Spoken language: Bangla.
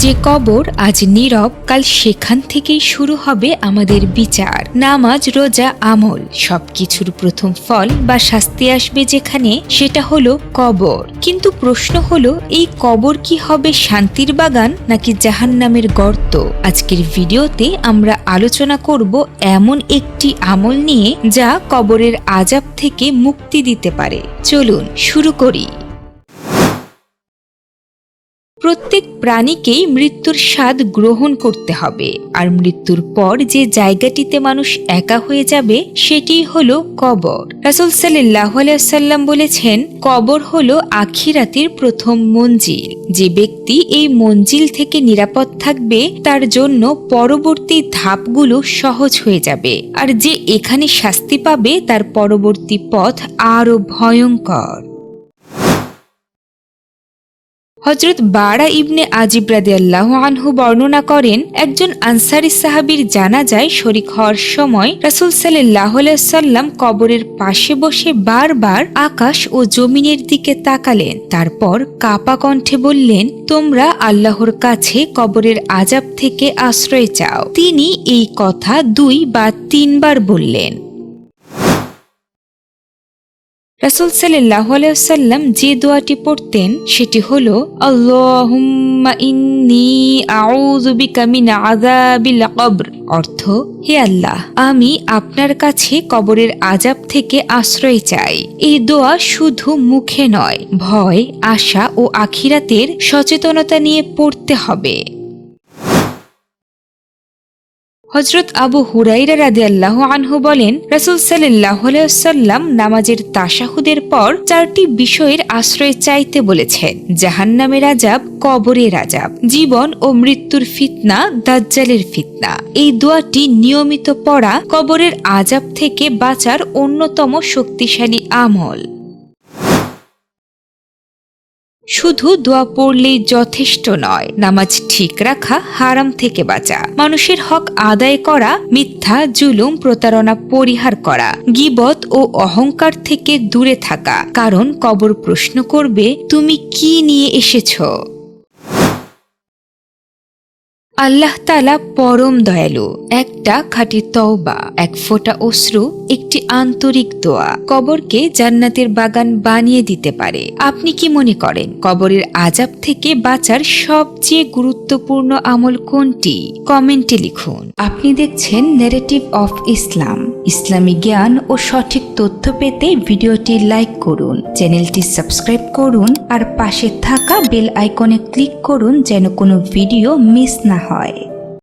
যে কবর আজ নীরব, কাল সেখান থেকেই শুরু হবে আমাদের বিচার। নামাজ, রোজা, আমল সবকিছুর প্রথম ফল বা শাস্তি আসবে যেখানে, সেটা হলো কবর। কিন্তু প্রশ্ন হলো, এই কবর কি হবে শান্তির বাগান নাকি জাহান্নামের গর্ত? আজকের ভিডিওতে আমরা আলোচনা করব এমন একটি আমল নিয়ে যা কবরের আযাব থেকে মুক্তি দিতে পারে। চলুন শুরু করি। প্রত্যেক প্রাণীকেই মৃত্যুর স্বাদ গ্রহণ করতে হবে, আর মৃত্যুর পর যে জায়গাটিতে মানুষ একা হয়ে যাবে সেটিই হলো কবর। রাসূল সাল্লাল্লাহু আলাইহি ওয়াসাল্লাম বলেছেন, কবর হলো আখিরাতের প্রথম মঞ্জিল। যে ব্যক্তি এই মঞ্জিল থেকে নিরাপদ থাকবে তার জন্য পরবর্তী ধাপগুলো সহজ হয়ে যাবে, আর যে এখানে শাস্তি পাবে তার পরবর্তী পথ আরো ভয়ঙ্কর। হযরত বারা ইবনে আজিব রাদিয়াল্লাহু আনহু বর্ণনা করেন, একজন আনসারী সাহাবীর জানাজায় শরীক হওয়ার সময় রাসূল সাল্লাল্লাহু আলাইহি ওয়াসাল্লাম কবরের পাশে বসে বারবার আকাশ ও জমিনের দিকে তাকালেন। তারপর কাঁপা কণ্ঠে বললেন, তোমরা আল্লাহর কাছে কবরের আযাব থেকে আশ্রয় চাও। তিনি এই কথা 2 বা 3 বার বললেন। রাসূল সাল্লাল্লাহু আলাইহি ওয়াসাল্লাম যে দোয়াটি পড়তেন সেটি হলো, আল্লাহুম্মা ইন্নী আউযু বিকা মিন আযাবিল কবর। অর্থ, হে আল্লাহ, আমি আপনার কাছে কবরের আযাব থেকে আশ্রয় চাই। এই দোয়া শুধু মুখে নয়, ভয়, আশা ও আখিরাতের সচেতনতা নিয়ে পড়তে হবে। হযরত আবু হুরায়রা রাদিয়াল্লাহু আনহু বলেন, রাসূল সাল্লাল্লাহু আলাইহি ওয়াসাল্লাম নামাজের তাশাহুদের পর 4টি বিষয়ের আশ্রয় চাইতে বলেছেন: জাহান্নামের আযাব, কবরের আযাব, জীবন ও মৃত্যুর ফিতনা, দাজ্জালের ফিতনা। এই দোয়াটি নিয়মিত পড়া কবরের আযাব থেকে বাঁচার অন্যতম শক্তিশালী আমল। শুধু দোয়া পড়লেই যথেষ্ট নয়, নামাজ ঠিক রাখা, হারাম থেকে বাঁচা, মানুষের হক আদায় করা, মিথ্যা, জুলুম, প্রতারণা পরিহার করা, গীবত ও অহংকার থেকে দূরে থাকা, কারণ কবর প্রশ্ন করবে, তুমি কি নিয়ে এসেছো। আল্লাহ তাআলা পরম দয়ালু। একটা খাঁটি তওবা, এক ফোঁটা অশ্রু, একটি আন্তরিক দোয়া কবরকে জান্নাতের বাগান বানিয়ে দিতে পারে। আপনি কি মনে করেন কবরের আযাব থেকে বাঁচার সবচেয়ে গুরুত্বপূর্ণ আমল কোনটি? কমেন্টে লিখুন। আপনি দেখছেন ন্যারেটিভ অফ ইসলাম। ইসলামী জ্ঞান ও সঠিক তথ্য পেতে ভিডিওটি লাইক করুন, চ্যানেলটি সাবস্ক্রাইব করুন, আর পাশে থাকা বেল আইকনে ক্লিক করুন যেন কোনো ভিডিও মিস না হয়।